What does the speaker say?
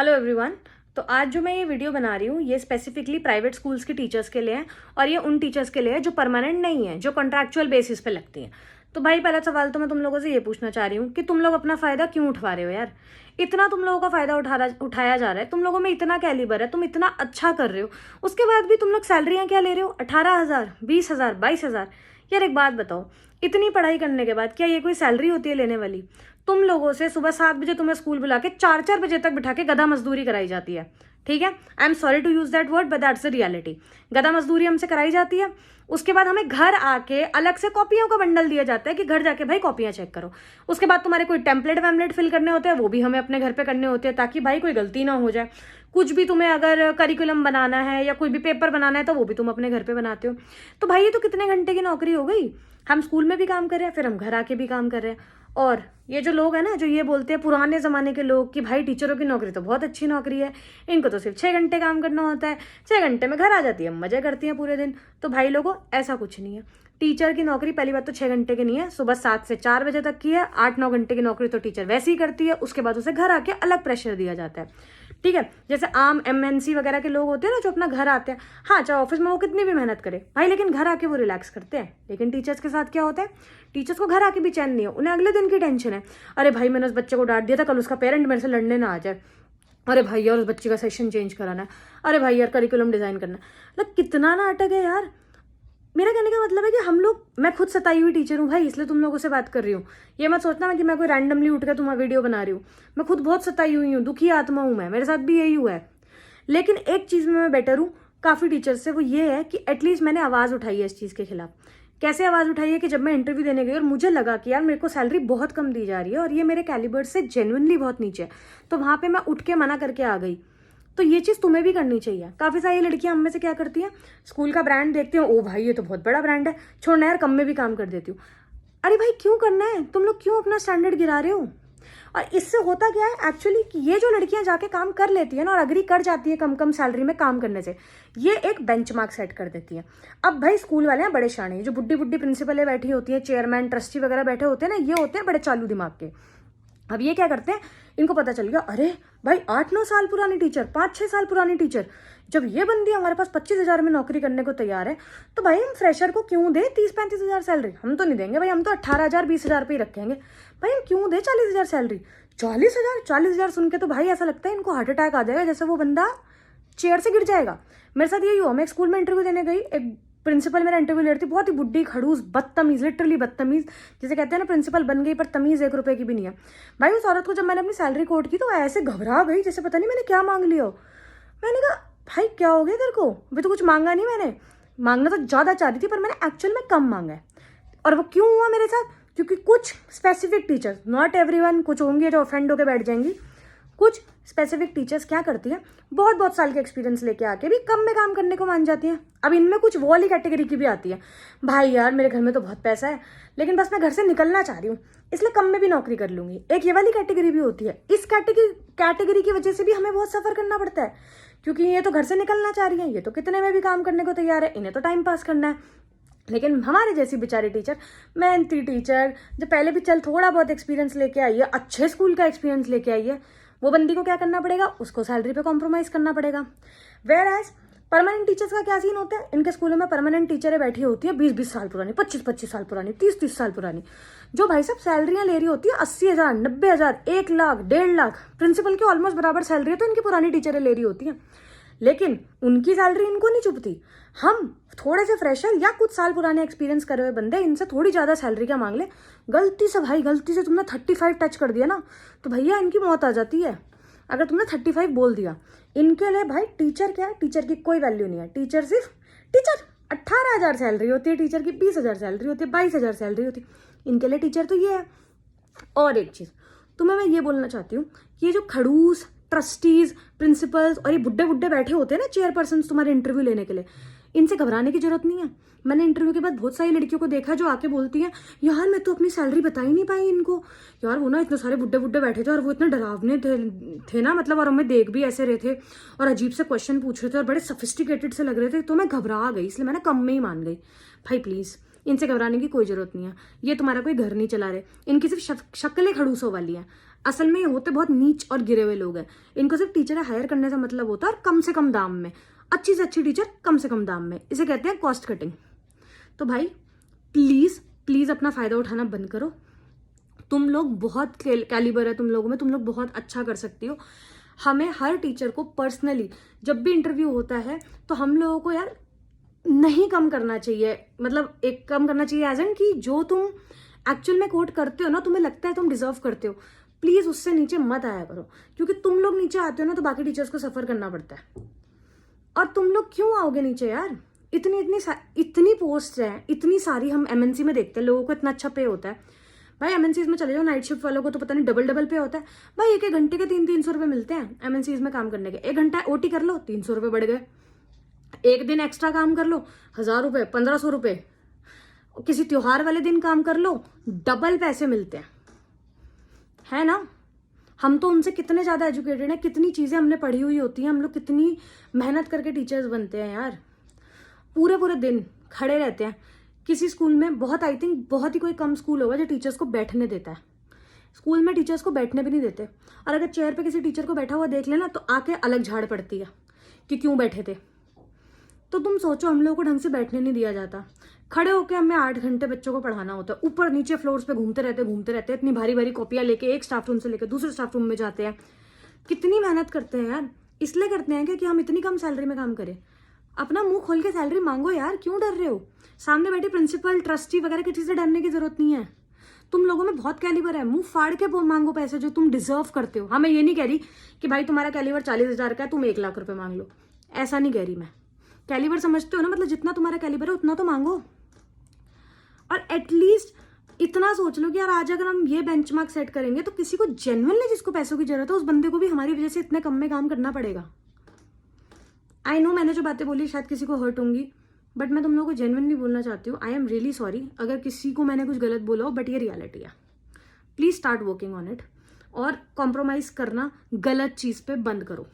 Hello everyone. तो आज जो मैं ये वीडियो बना रही हूँ ये स्पेसिफिकली प्राइवेट स्कूल्स के टीचर्स के लिए है और ये उन टीचर्स के लिए है जो परमानेंट नहीं है, जो कॉन्ट्रैक्चुअल बेसिस पे लगती हैं। तो भाई पहला सवाल तो मैं तुम लोगों से ये पूछना चाह रही हूँ कि तुम लोग अपना फ़ायदा क्यों उठा रहे हो यार। इतना तुम लोगों का फ़ायदा उठाया जा रहा है, तुम लोगों में इतना कैलिबर है, तुम इतना अच्छा कर रहे हो, उसके बाद भी तुम लोग सैलरियाँ क्या ले रहे हो? 18,000, 20,000, 22,000। यार एक बात बताओ, इतनी पढ़ाई करने के बाद क्या ये कोई सैलरी होती है लेने वाली? तुम लोगों से सुबह 7 बजे तुम्हें स्कूल बुला के 4-4 बजे तक बिठा के गधा मजदूरी कराई जाती है। ठीक है, I am sorry to use that word but that's the reality. गधा मजदूरी हमसे कराई जाती है, उसके बाद हमें घर आके अलग से कॉपियों का बंडल दिया जाता है कि घर जाके भाई कॉपियां चेक करो। उसके बाद तुम्हारे कोई टेम्पलेट वैम्पलेट फिल करने होते हैं, वो भी हमें अपने घर पे करने होते हैं ताकि भाई कोई गलती ना हो जाए। कुछ भी तुम्हें अगर करिकुलम बनाना है या कोई भी पेपर बनाना है तो वो भी तुम अपने घर पे बनाते हो। तो भाई ये तो कितने घंटे की नौकरी हो गई। हम स्कूल में भी काम कर रहे हैं, फिर हम घर आके भी काम कर रहे हैं। और ये जो लोग हैं ना, जो ये बोलते हैं पुराने ज़माने के लोग कि भाई टीचरों की नौकरी तो बहुत अच्छी नौकरी है, इनको तो सिर्फ 6 घंटे काम करना होता है, 6 घंटे में घर आ जाती है, मज़े करती हैं पूरे दिन। तो भाई लोगों, ऐसा कुछ नहीं है। टीचर की नौकरी पहली बात तो 6 घंटे की नहीं है, सुबह 7 से 4 बजे तक की है। 8-9 घंटे की नौकरी तो टीचर वैसे ही करती है, उसके बाद उसे घर आके अलग प्रेशर दिया जाता है। ठीक है, जैसे आम MNC वगैरह के लोग होते हैं ना जो अपना घर आते हैं, हाँ चाहे ऑफिस में वो कितनी भी मेहनत करे भाई, लेकिन घर आके वो रिलैक्स करते हैं। लेकिन टीचर्स के साथ क्या होता है? टीचर्स को घर आके भी चैन नहीं है, उन्हें अगले दिन की टेंशन है। अरे भाई मैंने उस बच्चे को डांट दिया था, कल उसका पेरेंट मेरे से लड़ने ना आ जाए। अरे भाई यार उस बच्चे का सेशन चेंज कराना है। अरे भाई यार करिकुलम डिजाइन करना है। मतलब कितना नाटक है यार। मेरा कहने का मतलब है कि हम लोग, मैं खुद सताई हुई टीचर हूँ भाई, इसलिए तुम लोगों से बात कर रही हूँ। ये मत सोचना कि मैं कोई रैंडमली उठ कर तुम्हारा वीडियो बना रही हूँ। मैं खुद बहुत सताई हुई हूँ, दुखी आत्मा हूँ मैं, मेरे साथ भी यही हुआ है। लेकिन एक चीज़ में मैं बेटर हूँ काफ़ी टीचर्स से, वो ये है कि एटलीस्ट मैंने आवाज़ उठाई है इस चीज़ के खिलाफ। कैसे आवाज़ उठाई है कि जब मैं इंटरव्यू देने गई और मुझे लगा कि यार मेरे को सैलरी बहुत कम दी जा रही है और ये मेरे कैलिबर से जेन्युइनली बहुत नीचे है, तो वहाँ पे मैं उठ के मना करके आ गई। तो ये चीज़ तुम्हें भी करनी चाहिए। काफ़ी सारी लड़कियां हम में से क्या करती हैं, स्कूल का ब्रांड देखते हैं, ओ भाई ये तो बहुत बड़ा ब्रांड है, छोड़ना यार कम में भी काम कर देती हूँ। अरे भाई क्यों करना है? तुम लोग क्यों अपना स्टैंडर्ड गिरा रहे हो? और इससे होता क्या है एक्चुअली कि ये जो लड़कियां जाके काम कर लेती है ना और अग्री कर जाती है कम कम सैलरी में काम करने से, ये एक बेंचमार्क सेट कर देती है। अब भाई स्कूल वाले हैं बड़े शाणे, जो बुड्ढी बुड्ढी प्रिंसिपलें बैठी होती है, चेयरमैन ट्रस्टी वगैरह बैठे होते हैं ना, ये होते हैं बड़े चालू दिमाग के। अब ये क्या करते हैं, इनको पता चल गया अरे भाई 8-9 साल पुरानी टीचर, 5-6 साल पुरानी टीचर, जब ये बंदी हमारे पास 25,000 में नौकरी करने को तैयार है, तो भाई हम फ्रेशर को क्यों दे 30-35,000 सैलरी? हम तो नहीं देंगे भाई, हम तो 18,000 20,000 पे ही रखेंगे। भाई हम क्यों दे 40,000 सैलरी? 40,000 सुन के तो भाई ऐसा लगता है इनको हार्ट अटैक आ जाएगा, जैसे वो बंदा चेयर से गिर जाएगा। मेरे साथ यही हुआ। मैं एक स्कूल में इंटरव्यू देने गई, एक प्रिंसिपल मेरा इंटरव्यू ले रही थी, बहुत ही बुड्ढी खड़ूस बदतमीज, लिटरली बदतमीज, जिसे कहते हैं ना प्रिंसिपल बन गई पर तमीज 1 रुपए की भी नहीं है। भाई उस औरत को जब मैंने अपनी सैलरी कोट की तो ऐसे घबरा गई जैसे पता नहीं मैंने क्या मांग लिया हो। मैंने कहा भाई क्या हो गया तेरे को? अभी तो कुछ मांगा नहीं मैंने, मांगना तो ज़्यादा चाह रही थी पर मैंने एक्चुअल में कम मांगा है। और वो क्यों हुआ मेरे साथ? क्योंकि कुछ स्पेसिफिक टीचर्स, नॉट एवरीवन, कुछ होंगे जो ऑफेंड होकर बैठ जाएंगी, कुछ स्पेसिफिक टीचर्स क्या करती हैं, बहुत बहुत साल के एक्सपीरियंस लेके आके भी कम में काम करने को मान जाती हैं। अब इनमें कुछ वो वाली कैटेगरी की भी आती है, भाई यार मेरे घर में तो बहुत पैसा है लेकिन बस मैं घर से निकलना चाह रही हूँ इसलिए कम में भी नौकरी कर लूंगी। एक ये वाली कैटेगरी भी होती है। इस कैटेगरी की वजह से भी हमें बहुत सफर करना पड़ता है, क्योंकि ये तो घर से निकलना चाह रही है, ये तो कितने में भी काम करने को तैयार है, इन्हें तो टाइम पास करना है। लेकिन हमारे जैसी बेचारी टीचर, मेहनती टीचर, जो पहले भी चल थोड़ा बहुत एक्सपीरियंस लेके आई है, अच्छे स्कूल का एक्सपीरियंस लेके आई है, वो बंदी को क्या करना पड़ेगा? उसको सैलरी पे कॉम्प्रोमाइज करना पड़ेगा। वेयर एज परमानेंट टीचर्स का क्या सीन होता है, इनके स्कूलों में परमानेंट टीचरें बैठी होती है 20-20 साल पुरानी, 25-25 साल पुरानी, 30-30 साल पुरानी, जो भाई साहब सैलरियां ले रही होती है 80,000, 90,000, 1 लाख, 1.5 लाख, प्रिंसिपल की ऑलमोस्ट बराबर सैलरी है तो इनकी पुरानी टीचरें ले रही होती हैं। लेकिन उनकी सैलरी इनको नहीं चुभती। हम थोड़े से फ्रेशर या कुछ साल पुराने एक्सपीरियंस करे हुए बंदे इनसे थोड़ी ज़्यादा सैलरी क्या मांग ले, गलती से भाई गलती से तुमने 35 टच कर दिया ना तो भैया इनकी मौत आ जाती है। अगर तुमने 35 बोल दिया, इनके लिए भाई टीचर क्या है, टीचर की कोई वैल्यू नहीं है। टीचर सिर्फ टीचर, 18,000 सैलरी होती है टीचर की, 20,000 सैलरी होती है, 22,000 सैलरी होती है, इनके लिए टीचर तो ये है। और एक चीज़ तुम्हें मैं ये बोलना चाहती हूँ कि ये जो खड़ूस ट्रस्टीज, प्रिंसिपल्स और ये बुड्ढे बुड्ढे बैठे होते हैं ना चेयरपर्सन तुम्हारे इंटरव्यू लेने के लिए, इनसे घबराने की जरूरत नहीं है। मैंने इंटरव्यू के बाद बहुत सारी लड़कियों को देखा जो आके बोलती हैं यार मैं तो अपनी सैलरी बता ही नहीं पाई इनको, यार वो ना इतने सारे बुड्ढे बुड्ढे बैठे थे और वो इतने डरावने थे ना, मतलब और हमें देख भी ऐसे रहे थे और अजीब से क्वेश्चन पूछ रहे थे और बड़े सोफिस्टिकेटेड से लग रहे थे, तो मैं घबरा गई, इसलिए मैंने कम में ही मान गई। भाई प्लीज़ इनसे घबराने की कोई ज़रूरत नहीं है, ये तुम्हारा कोई घर नहीं चला रहे, इनकी सिर्फ शक्लें खड़ूसों वाली हैं। असल में ये होते बहुत नीच और गिरे हुए लोग हैं। इनको सिर्फ टीचर हायर करने से मतलब होता है और कम से कम दाम में, अच्छी से अच्छी टीचर कम से कम दाम में, इसे कहते हैं कॉस्ट कटिंग। तो भाई प्लीज़ प्लीज़ अपना फ़ायदा उठाना बंद करो। तुम लोग बहुत कैलिबर है तुम लोगों में, तुम लोग बहुत अच्छा कर सकती हो। हमें हर टीचर को पर्सनली जब भी इंटरव्यू होता है तो हम लोगों को यार नहीं कम करना चाहिए, मतलब एक कम करना चाहिए एज एन कि जो तुम एक्चुअल में कोट करते हो ना, तुम्हें लगता है तुम डिजर्व करते हो, प्लीज़ उससे नीचे मत आया करो। क्योंकि तुम लोग नीचे आते हो ना तो बाकी टीचर्स को सफ़र करना पड़ता है। और तुम लोग क्यों आओगे नीचे यार? इतनी पोस्ट है, इतनी सारी हम एमएनसी में देखते हैं, लोगों को इतना अच्छा पे होता है। भाई एमएनसीज में चले जाओ, नाइट शिफ्ट वालों को तो पता नहीं डबल पे होता है। भाई एक घंटे के 300 रुपये मिलते हैं एमएनसीज में काम करने के। 1 घंटा ओटी कर लो 300 रुपये बढ़ गए, एक दिन एक्स्ट्रा काम कर लो 1000 रुपये 1500 रुपये, किसी त्योहार वाले दिन काम कर लो डबल पैसे मिलते हैं, है ना। हम तो उनसे कितने ज़्यादा एजुकेटेड हैं, कितनी चीज़ें हमने पढ़ी हुई होती हैं, हम लोग कितनी मेहनत करके टीचर्स बनते हैं यार। पूरे पूरे दिन खड़े रहते हैं किसी स्कूल में। बहुत आई थिंक बहुत ही कोई कम स्कूल होगा जो टीचर्स को बैठने देता है। स्कूल में टीचर्स को बैठने भी नहीं देते, और अगर चेयर पे किसी टीचर को बैठा हुआ देख लेना तो आके अलग झाड़ पड़ती है कि क्यों बैठे थे। तो तुम सोचो, हम लोगों को ढंग से बैठने नहीं दिया जाता, खड़े होकर हमें 8 घंटे बच्चों को पढ़ाना होता है, ऊपर नीचे फ्लोर्स पे घूमते रहते, इतनी भारी भारी कॉपियाँ लेके एक स्टाफ रूम से लेकर दूसरे स्टाफ रूम में जाते हैं। कितनी मेहनत करते हैं यार। इसलिए करते हैं कि हम इतनी कम सैलरी में काम करें। अपना मुंह खोल के सैलरी मांगो यार, क्यों डर रहे हो? सामने बैठे प्रिंसिपल ट्रस्टी वगैरह किसी से डरने की जरूरत नहीं है। तुम लोगों में बहुत कैलिबर है, मुंह फाड़ के मांगो पैसे जो तुम डिजर्व करते हो। हाँ, मैं ये नहीं कह रही कि भाई तुम्हारा कैलिबर 40,000 का है तुम 1 लाख रुपए मांग लो, ऐसा नहीं कह रही मैं। कैलिबर समझते हो ना, मतलब जितना तुम्हारा कैलिबर है उतना तो मांगो। और एटलीस्ट इतना सोच लो कि यार आज अगर हम ये बेंचमार्क सेट करेंगे तो किसी को जेन्युइनली जिसको पैसों की जरूरत है उस बंदे को भी हमारी वजह से इतने कम में काम करना पड़ेगा। आई नो मैंने जो बातें बोली शायद किसी को हर्ट होंगी, बट मैं तुम लोगों को जेन्युइनली बोलना चाहती हूँ, आई एम रियली सॉरी अगर किसी को मैंने कुछ गलत बोला हो, बट ये रियलिटी है। Please start working on it, और कॉम्प्रोमाइज़ करना गलत चीज़ पे बंद करो।